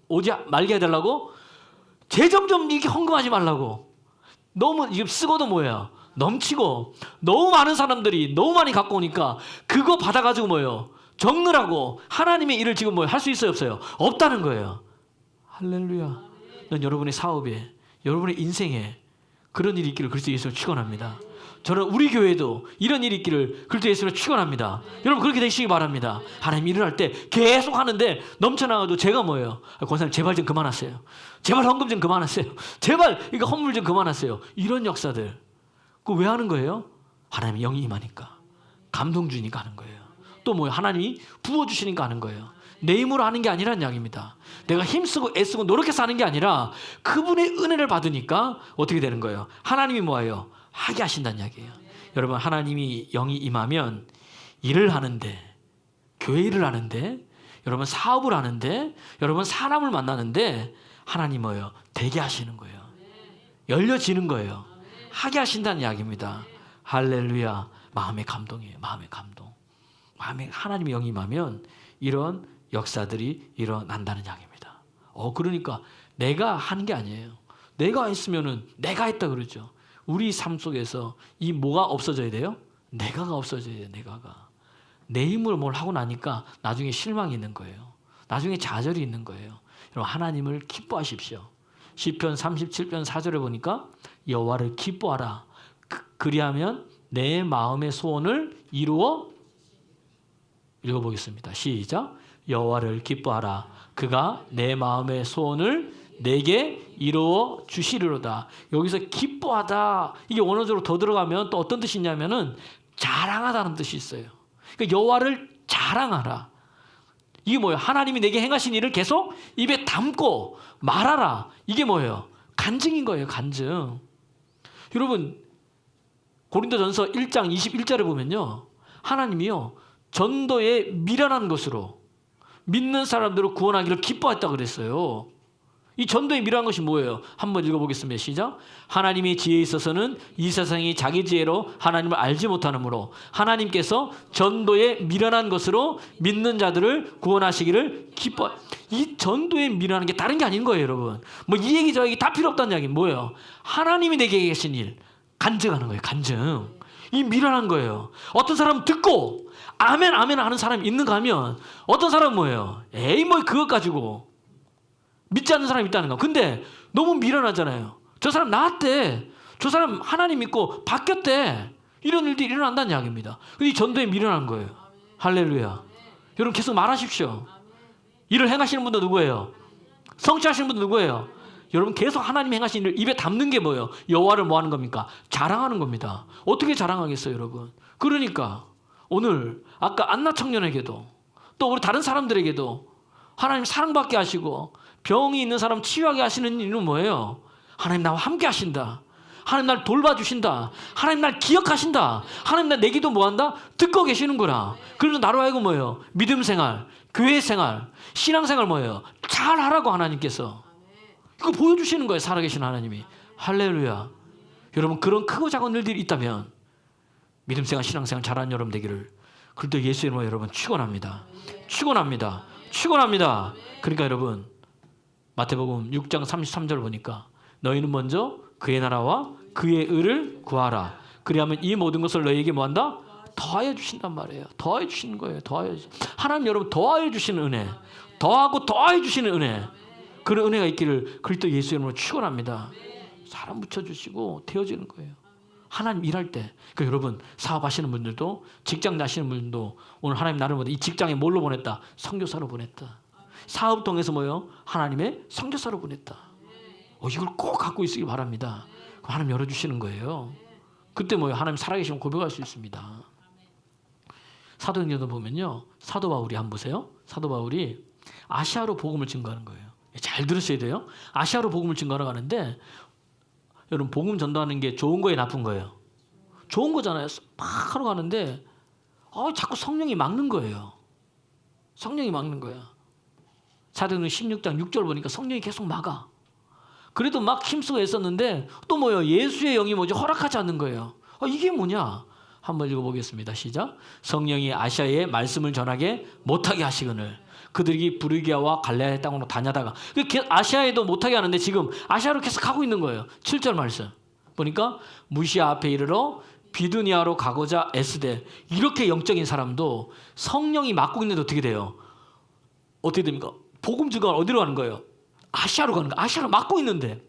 오지 말게 해달라고 재정 좀 이렇게 헌금하지 말라고. 너무 이게 쓰고도 뭐예요? 넘치고 너무 많은 사람들이 너무 많이 갖고 오니까 그거 받아가지고 뭐예요? 적느라고 하나님의 일을 지금 할 수 있어요 없어요? 없다는 거예요. 할렐루야. 난 여러분의 사업에 여러분의 인생에 그런 일이 있기를 그리스도 예수로 축원합니다. 저는 우리 교회도 이런 일이 있기를 그리스도 예수로 축원합니다. 여러분 그렇게 되시기 바랍니다. 하나님 일을 할 때 계속 하는데 넘쳐나가도 제가 뭐예요? 권사님 제발 좀 그만하세요. 제발 헌금 좀 그만하세요. 제발 이거 헌물 좀 그만하세요. 이런 역사들 그거 왜 하는 거예요? 하나님의 영이 임하니까 감동 주니까 하는 거예요. 또 뭐예요? 하나님이 부어주시니까 하는 거예요. 내 힘으로 하는 게 아니라는 이야기입니다. 내가 힘쓰고 애쓰고 노력해서 하는 게 아니라 그분의 은혜를 받으니까 어떻게 되는 거예요? 하나님이 뭐예요? 하게 하신다는 이야기예요. 여러분 하나님이 영이 임하면 일을 하는데 교회 일을 하는데 여러분 사업을 하는데, 여러분 사람을 만나는데 하나님 뭐예요? 되게 하시는 거예요. 열려지는 거예요. 하게 하신다는 이야기입니다. 할렐루야. 마음의 감동이에요. 마음의 감동. 마음에 하나님의 영이 임하면 이런 역사들이 일어난다는 이야기입니다. 그러니까 내가 하는 게 아니에요. 내가 했으면은 내가 했다 그러죠. 우리 삶 속에서 이 뭐가 없어져야 돼요? 내가가 없어져야 돼요. 내가가. 내 힘으로 뭘 하고 나니까 나중에 실망이 있는 거예요. 나중에 좌절이 있는 거예요. 여러분 하나님을 기뻐하십시오. 시편 37편 4절에 보니까 여호와를 기뻐하라. 그리하면 내 마음의 소원을 이루어 읽어보겠습니다. 시작. 여호와를 기뻐하라. 그가 내 마음의 소원을 내게 이루어 주시리로다. 여기서 기뻐하다. 이게 원어적으로 더 들어가면 또 어떤 뜻이 있냐면은 자랑하다는 뜻이 있어요. 그러니까 여호와를 자랑하라. 이게 뭐예요? 하나님이 내게 행하신 일을 계속 입에 담고 말하라. 이게 뭐예요? 간증인 거예요. 간증. 여러분 고린도전서 1장 21절에 보면요. 하나님이요. 전도에 미련한 것으로 믿는 사람들을 구원하기를 기뻐했다고 그랬어요. 이 전도에 미련한 것이 뭐예요? 한번 읽어보겠습니다. 시작. 하나님의 지혜에 있어서는 이 세상이 자기 지혜로 하나님을 알지 못하므로 하나님께서 전도에 미련한 것으로 믿는 자들을 구원하시기를 기뻐. 이 전도에 미련한 게 다른 게 아닌 거예요, 여러분. 뭐 이 얘기 저 얘기 다 필요 없다는 이야기는 뭐예요? 하나님이 내게 계신 일 간증하는 거예요. 간증. 이 미련한 거예요. 어떤 사람은 듣고 아멘 아멘 하는 사람이 있는가 하면 어떤 사람은 뭐예요? 에이 뭐 그것 가지고 믿지 않는 사람이 있다는 거. 근데 너무 미련하잖아요. 저 사람 나왔대. 저 사람 하나님 믿고 바뀌었대. 이런 일들이 일어난다는 이야기입니다. 이 전도에 미련한 거예요. 할렐루야. 여러분 계속 말하십시오. 일을 행하시는 분도 누구예요? 성취하시는 분도 누구예요? 여러분 계속 하나님 행하신 일을 입에 담는 게 뭐예요? 여호와를 뭐 하는 겁니까? 자랑하는 겁니다. 어떻게 자랑하겠어요, 여러분? 그러니까 오늘 아까 안나 청년에게도 또 우리 다른 사람들에게도 하나님 사랑받게 하시고 병이 있는 사람 치유하게 하시는 일은 뭐예요? 하나님 나와 함께 하신다. 하나님 날 돌봐주신다. 하나님 날 기억하신다. 하나님 날 내 기도 뭐한다? 듣고 계시는구나. 그래서 나로 하여금 뭐예요? 믿음 생활, 교회 생활, 신앙 생활 뭐예요? 잘 하라고 하나님께서. 이거 보여주시는 거예요. 살아계신 하나님이. 할렐루야. 여러분 그런 크고 작은 일들이 있다면 믿음 생활, 신앙 생활 잘하는 여러분 되기를 그럴 예수의 이름으로 여러분 축원합니다. 축원합니다. 축원합니다. 그러니까 여러분 마태복음 6장 33절 보니까 너희는 먼저 그의 나라와 그의 의를 구하라. 그리하면 이 모든 것을 너희에게 뭐한다? 더하여 주신단 말이에요. 더하여 주시는 거예요. 하나님 여러분 더하여 주시는 은혜, 더하고 더하여 주시는 은혜, 그런 은혜가 있기를 그리스도 예수 이름으로 축원합니다. 사람 붙여주시고 되어지는 거예요. 하나님 일할 때. 그러니까 여러분 사업하시는 분들도 직장 다시는 분들도 오늘 하나님 나를 보내 이 직장에 뭘로 보냈다? 선교사로 보냈다. 사업 통해서 뭐요? 하나님의 선교사로 보냈다. 이걸 꼭 갖고 있으길 바랍니다. 하나님 열어주시는 거예요. 그때 뭐요? 하나님 살아계시면 고백할 수 있습니다. 사도행전도 보면요. 사도 바울이 한번 보세요. 사도 바울이 아시아로 복음을 증거하는 거예요. 잘 들으셔야 돼요. 아시아로 복음을 증거하러 가는데 여러분 복음 전도하는 게 좋은 거예요, 나쁜 거예요? 좋은 거잖아요. 막 하러 가는데 자꾸 성령이 막는 거예요. 성령이 막는 거야. 사도행전 16장 6절 보니까 성령이 계속 막아. 그래도 막 힘쓰고 애썼는데 또 뭐예요? 예수의 영이 뭐지? 허락하지 않는 거예요. 이게 뭐냐? 한번 읽어보겠습니다. 시작. 성령이 아시아에 말씀을 전하게 못하게 하시거늘 그들이 부르기아와 갈레아의 땅으로 다녀다가 아시아에도 못하게 하는데 지금 아시아로 계속 가고 있는 거예요. 7절 말씀 보니까 무시아 앞에 이르러 비두니아로 가고자 애쓰되. 이렇게 영적인 사람도 성령이 막고 있는데 어떻게 돼요? 어떻게 됩니까? 복음 증거가 어디로 가는 거예요? 아시아로 가는 거예요. 아시아로 막고 있는데.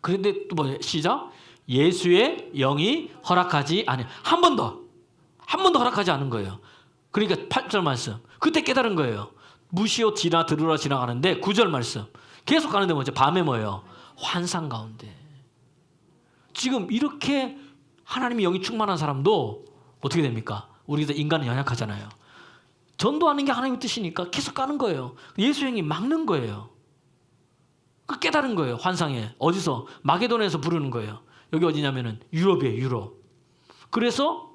그런데 또 뭐예요? 시작. 예수의 영이 허락하지 않아요. 한 번 더 허락하지 않은 거예요. 그러니까 8절 말씀. 그때 깨달은 거예요. 무시오 들으러 지나가는데 9절 말씀. 계속 가는데 뭐죠? 밤에 뭐예요? 환상 가운데. 지금 이렇게 하나님의 영이 충만한 사람도 어떻게 됩니까? 우리가 인간은 연약하잖아요. 전도하는 게 하나님의 뜻이니까 계속 가는 거예요. 예수 영이 막는 거예요. 그 깨달은 거예요. 환상에. 어디서? 마게도냐에서 부르는 거예요. 여기 어디냐면은 유럽이에요. 유럽. 그래서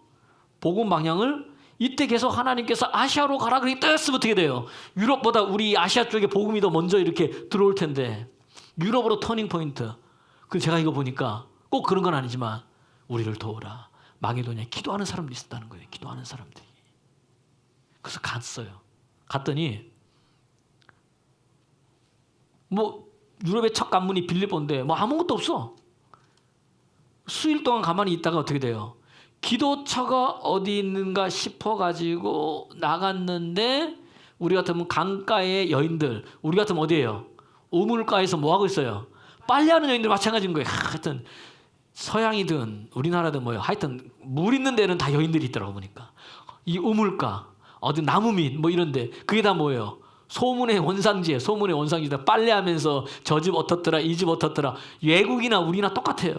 복음 방향을 이때 계속 하나님께서 아시아로 가라 그렇게 떴으면 어떻게 돼요? 유럽보다 우리 아시아 쪽에 복음이 더 먼저 이렇게 들어올 텐데 유럽으로 터닝 포인트. 그 제가 이거 보니까 꼭 그런 건 아니지만 우리를 도우라. 마게도냐에 기도하는 사람들이 있었다는 거예요. 기도하는 사람들이. 그래서 갔어요. 갔더니 뭐 유럽의 첫 관문이 빌립보인데 뭐 아무것도 없어. 수일 동안 가만히 있다가 어떻게 돼요? 기도처가 어디 있는가 싶어가지고 나갔는데 우리 같으면 강가의 여인들, 우리 같으면 어디예요? 우물가에서 뭐 하고 있어요? 빨래하는 여인들 마찬가지인 거예요. 하여튼 서양이든 우리나라든 뭐예요. 하여튼 물 있는 데는 다 여인들이 있더라고 보니까. 이 우물가, 어디 나무 밑 뭐 이런데 그게 다 뭐예요? 소문의 원상지에 소문의 원상지다. 빨래하면서 저 집 어떻더라 이 집 어떻더라. 외국이나 우리나 똑같아요.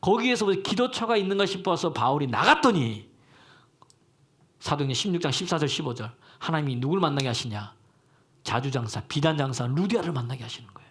거기에서 기도처가 있는가 싶어서 바울이 나갔더니 사도행전 16장 14절 15절 하나님이 누굴 만나게 하시냐? 자주장사 비단장사 루디아를 만나게 하시는 거예요.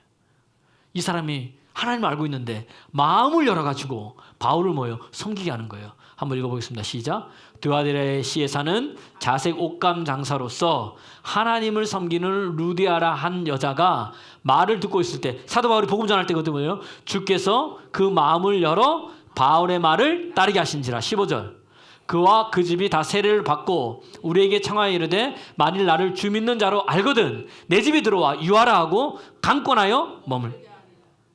이 사람이 하나님을 알고 있는데 마음을 열어가지고 바울을 뭐예요? 섬기게 하는 거예요. 한번 읽어보겠습니다. 시작. 드와데라시에 사는 자색 옷감 장사로서 하나님을 섬기는 루디아라 한 여자가 말을 듣고 있을 때 사도 바울이 복음 전할 때거든요. 뭐예요? 주께서 그 마음을 열어 바울의 말을 따르게 하신지라. 15절. 그와 그 집이 다 세례를 받고 우리에게 청하여 이르되 만일 나를 주 믿는 자로 알거든 내 집에 들어와 유하라 하고 강권하여 머물.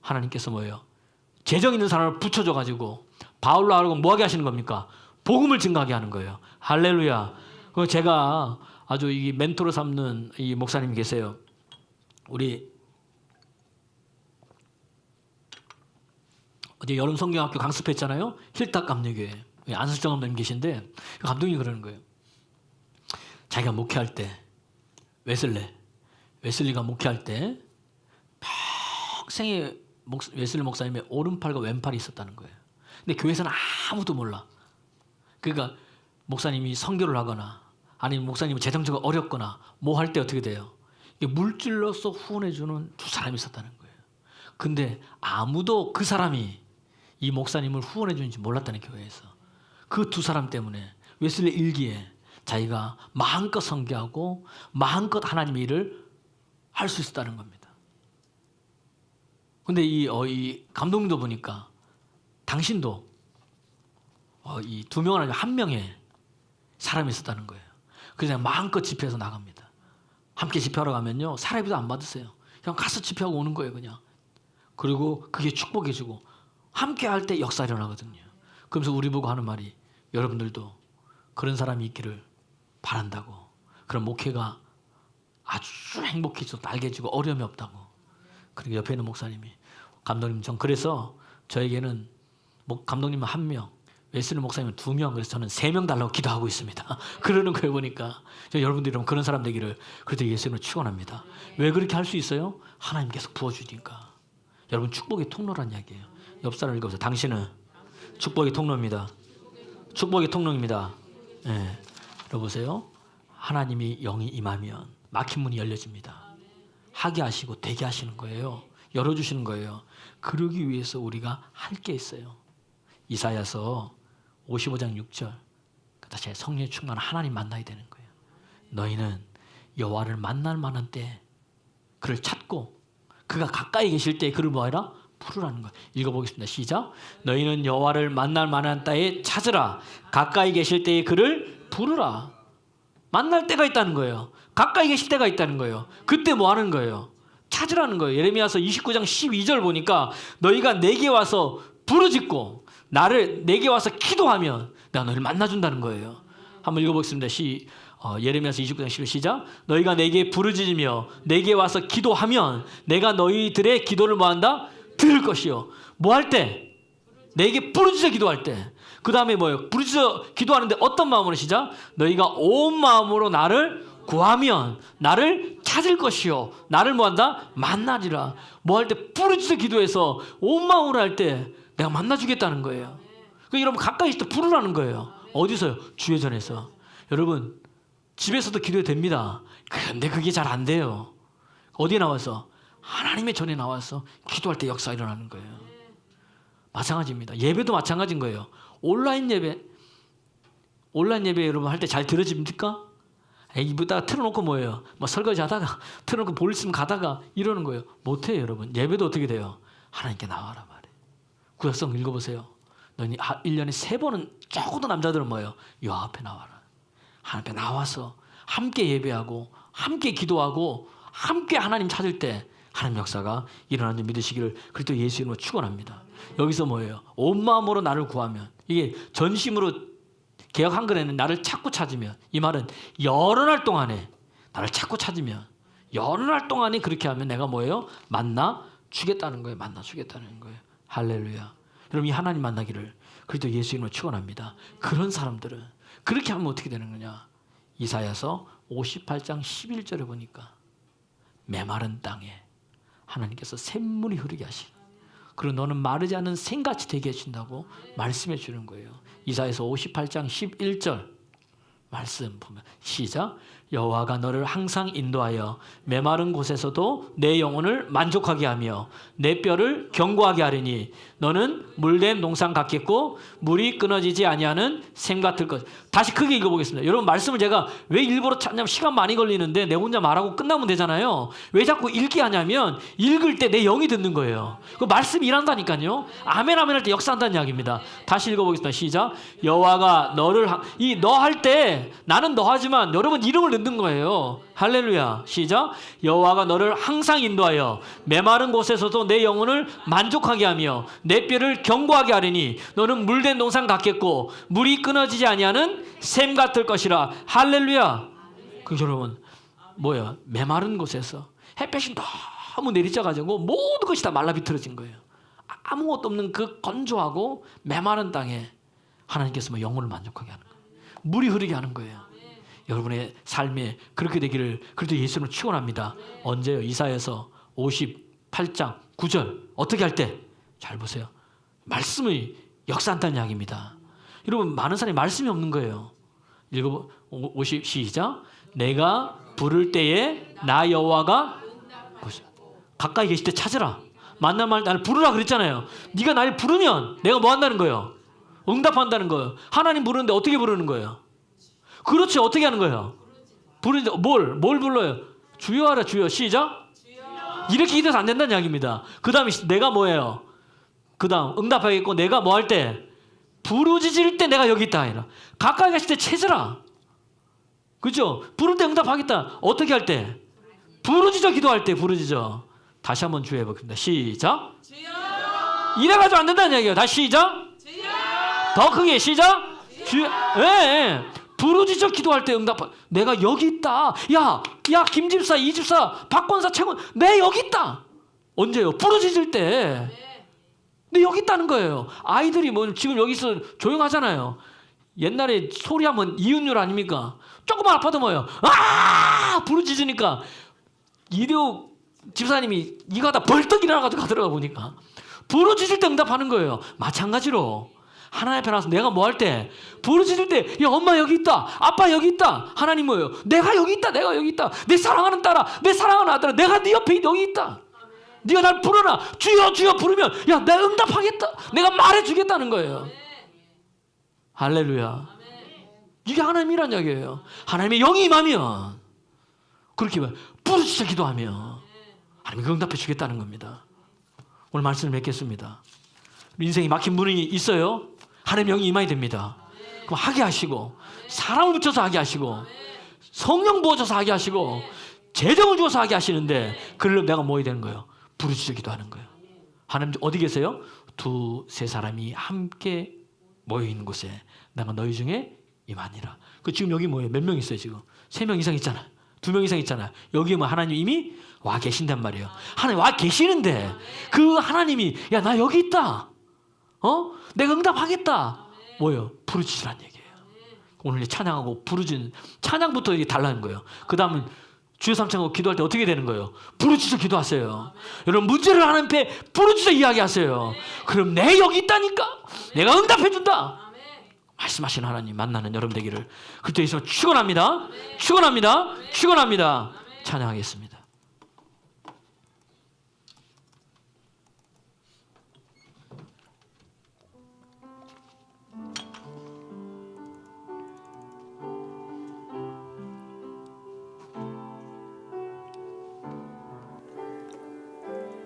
하나님께서 뭐예요? 재정 있는 사람을 붙여줘가지고 바울로 하라고 뭐하게 하시는 겁니까? 복음을 증가하게 하는 거예요. 할렐루야. 제가 아주 이 멘토로 삼는 이 목사님이 계세요. 우리 어제 여름 성경학교 강습했잖아요. 힐탁 감리교회 안수정 감독님 계신데 감독님이 그러는 거예요. 자기가 목회할 때 웨슬리가 목회할 때 평생에 웨슬리 목사님의 오른팔과 왼팔이 있었다는 거예요. 근데 교회에서는 아무도 몰라. 그러니까 목사님이 선교를 하거나 아니면 목사님이 재정적으로 어렵거나 뭐 할 때 어떻게 돼요? 물질로서 후원해주는 두 사람이 있었다는 거예요. 근데 아무도 그 사람이 이 목사님을 후원해주는지 몰랐다는 교회에서. 그 두 사람 때문에 웨슬리 일기에 자기가 마음껏 선교하고 마음껏 하나님의 일을 할 수 있었다는 겁니다. 근데 이 감독님도 보니까 당신도 이 두 명 아니면 한 명의 사람이 있었다는 거예요. 그래서 그냥 마음껏 집회해서 나갑니다. 함께 집회하러 가면요 사례비도 안 받으세요. 그냥 가서 집회하고 오는 거예요 그냥. 그리고 그게 축복해주고 함께 할 때 역사 일어나거든요. 그러면서 우리 보고 하는 말이 여러분들도 그런 사람이 있기를 바란다고. 그런 목회가 아주 행복해지고 날개지고 어려움이 없다고. 그리고 옆에 있는 목사님이 감독님 전 그래서 저에게는 감독님은 1명 웨슬리 목사님은 2명 그래서 저는 3명 달라고 기도하고 있습니다. 그러는 거예요 보니까. 여러분들이 그런 사람 되기를 그래도 예수님을 축원합니다. 왜 그렇게 할 수 있어요? 하나님 계속 부어주니까. 여러분 축복의 통로란 이야기예요. 옆 사람 읽어보세요. 당신은 축복의 통로입니다. 축복의 통로입니다. 네. 여러보세요. 하나님이 영이 임하면 막힌 문이 열려집니다. 하게 하시고 되게 하시는 거예요. 열어주시는 거예요. 그러기 위해서 우리가 할 게 있어요. 이사야서 55장 6절 다시 성령의 충만한 하나님 만나야 되는 거예요. 너희는 여호와를 만날 만한 때 그를 찾고 그가 가까이 계실 때 그를 뭐하라? 부르라는 거예요. 읽어보겠습니다. 시작. 너희는 여호와를 만날 만한 때에 찾으라. 가까이 계실 때에 그를 부르라. 만날 때가 있다는 거예요. 가까이 계실 때가 있다는 거예요. 그때 뭐 하는 거예요? 찾으라는 거예요. 예레미야서 29장 12절 보니까 너희가 내게 와서 부르짖고 내게 와서 기도하면 내가 너희를 만나준다는 거예요. 한번 읽어보겠습니다. 예레미야서 29장 12절 시작. 너희가 내게 부르짖으며 내게 와서 기도하면 내가 너희들의 기도를 뭐한다? 들을 것이요. 뭐 할 때? 내게 부르짖어 기도할 때. 그 다음에 뭐예요? 부르짖어 기도하는데 어떤 마음으로 시작? 너희가 온 마음으로 나를 구하면 나를 찾을 것이요. 나를 뭐한다? 만나리라. 뭐 할 때? 부르짖어 기도해서 온 마음으로 할 때 내가 만나주겠다는 거예요. 그러니까 여러분 가까이 있을 때 부르라는 거예요. 어디서요? 주의 전에서. 여러분 집에서도 기도해도 됩니다. 그런데 그게 잘 안 돼요. 어디에 나와서? 하나님의 전에 나와서 기도할 때 역사가 일어나는 거예요. 마찬가지입니다. 예배도 마찬가지인 거예요. 온라인 예배 온라인 예배 여러분 할 때 잘 들어집니까? 이부다가 틀어놓고 뭐예요? 뭐 설거지 하다가 틀어놓고 볼 있으면 가다가 이러는 거예요. 못해요 여러분. 예배도 어떻게 돼요? 하나님께 나와라 말이에요. 구약성 읽어보세요. 너희 1년에 3번은 적어도 남자들은 뭐예요? 요 앞에 나와라. 하나님 앞에 나와서 함께 예배하고 함께 기도하고 함께 하나님 찾을 때 하나님 역사가 일어나는 줄 믿으시기를 그리스도 예수 이름으로 축원합니다. 여기서 뭐예요? 온 마음으로 나를 구하면, 이게 전심으로 개혁 한글에는 나를 찾고 찾으면, 이 말은 여러 날 동안에 나를 찾고 찾으면, 여러 날 동안에 그렇게 하면 내가 뭐예요? 만나 주겠다는 거예요. 만나 주겠다는 거예요. 할렐루야. 여러분 이 하나님 만나기를 그리스도 예수 이름으로 축원합니다. 그런 사람들은 그렇게 하면 어떻게 되는 거냐? 이사야서 58장 11절에 보니까 메마른 땅에 하나님께서 샘물이 흐르게 하시고, 그리고 너는 마르지 않은 생같이 되게 해준다고 말씀해 주는 거예요. 이사야서 58장 11절 말씀 보면 시작. 여호와가 너를 항상 인도하여 메마른 곳에서도 내 영혼을 만족하게 하며 내 뼈를 견고하게 하리니 너는 물된 농산 같겠고 물이 끊어지지 아니하는 샘 같을 것. 다시 크게 읽어보겠습니다. 여러분 말씀을 제가 왜 일부러 찾냐면 시간 많이 걸리는데 내 혼자 말하고 끝나면 되잖아요. 왜 자꾸 읽게 하냐면 읽을 때 내 영이 듣는 거예요. 그 말씀이 일한다니까요. 아멘 아멘 할 때 역사한다는 이야기입니다. 다시 읽어보겠습니다. 시작. 여호와가 너를 이 너 할 때 나는 너 하지만 여러분 이름을 넣는 거예요. 할렐루야. 시작. 여호와가 너를 항상 인도하여 메마른 곳에서도 내 영혼을 만족하게 하며 내 뼈를 견고하게 하리니 너는 물된 농산 같겠고 물이 끊어지지 아니하는 샘 같을 것이라. 할렐루야. 그 여러분 뭐야? 메마른 곳에서 햇볕이 너무 내리쬐가지고 모든 것이 다 말라 비틀어진 거예요. 아무것도 없는 그 건조하고 메마른 땅에 하나님께서 뭐 영혼을 만족하게 하는 거예요. 물이 흐르게 하는 거예요. 여러분의 삶에 그렇게 되기를 그래도 예수님을 축원합니다. 언제요? 이사야서 58장 9절 어떻게 할 때? 잘 보세요. 말씀의 역사한다는 이야기입니다. 여러분 많은 사람이 말씀이 없는 거예요. 읽어 50 시작. 내가 부를 때에 나 여호와가 가까이 계실 때 찾으라. 만나면 나를 부르라 그랬잖아요. 네가 나를 부르면 내가 뭐 한다는 거예요? 응답한다는 거예요. 하나님 부르는데 어떻게 부르는 거예요? 그렇지. 어떻게 하는 거예요? 부르는데 뭘 불러요? 주여 하라. 주여. 시작. 주여. 이렇게 기도해서 안 된다는 이야기입니다. 그 다음에 내가 뭐예요? 그 다음 응답하겠고 내가 뭐 할 때? 부르짖을 때 내가 여기 있다. 가까이 가실 때 찾으라. 그렇죠? 부를 때 응답하겠다. 어떻게 할 때? 부르짖어 기도할 때 부르짖어. 다시 한번 주여 해보겠습니다. 시작. 주여. 이래가지고 안 된다는 이야기예요. 다시 시작. 주여. 더 크게 시작. 주여. 예. 부르짖어 기도할 때 응답. 내가 여기 있다. 야 김 집사, 이 집사, 박 권사, 최군, 내 여기 있다. 언제요? 부르짖을 때. 내 여기 있다는 거예요. 아이들이 뭐 지금 여기서 조용하잖아요. 옛날에 소리하면 이웃률 아닙니까? 조금만 아파도 뭐예요? 부르짖으니까 이대호 집사님이 이거 하다 벌떡 일어나가지고 가더라고 보니까. 부르짖을 때 응답하는 거예요. 마찬가지로 하나님 앞에 나와서 내가 뭐 할 때? 부르짖을 때, 야 엄마 여기 있다, 아빠 여기 있다. 하나님 뭐예요? 내가 여기 있다, 내가 여기 있다. 내 사랑하는 딸아, 내 사랑하는 아들아, 내가 네 옆에 여기 있다. 네가 날 부르라. 주여 주여 부르면 야 내가 응답하겠다. 내가 말해주겠다는 거예요. 할렐루야. 이게 하나님이란 이야기예요. 하나님의 영이 임하면 그렇게 부르짖어 기도하며 하나님이 응답해 주겠다는 겁니다. 오늘 말씀을 맺겠습니다. 인생이 막힌 문이 있어요? 하나님의 영이 임하게 됩니다. 그럼 하게 하시고 사랑을 붙여서 하게 하시고 성령 부어줘서 하게 하시고 재정을 주어서 하게 하시는데 그러려면 내가 뭐 해야 되는 거예요? 부르짖어 기도하는 거예요. 하나님 어디 계세요? 2-3 사람이 함께 모여있는 곳에 내가 너희 중에 임하니라. 그 지금 여기 뭐예요? 몇 명 있어요 지금? 3명 이상 있잖아. 2명 이상 있잖아. 여기에 뭐 하나님 이미 와 계신단 말이에요. 하나님 와 계시는데 그 하나님이 야 나 여기 있다. 내가 응답하겠다. 뭐예요? 부르짖으란 얘기예요. 오늘 찬양하고 부르짖는 찬양부터 이게 달라는 거예요. 그 다음은 주여 삼창하고 기도할 때 어떻게 되는 거예요? 부르짖어 기도하세요. 여러분 문제를 하나님 앞에 부르짖어 이야기하세요. 그럼 내 여기 있다니까. 내가 응답해 준다. 말씀하시는 하나님 만나는 여러분 되기를 그리스도 예수로 축원합니다. 축원합니다. 축원합니다. 찬양하겠습니다.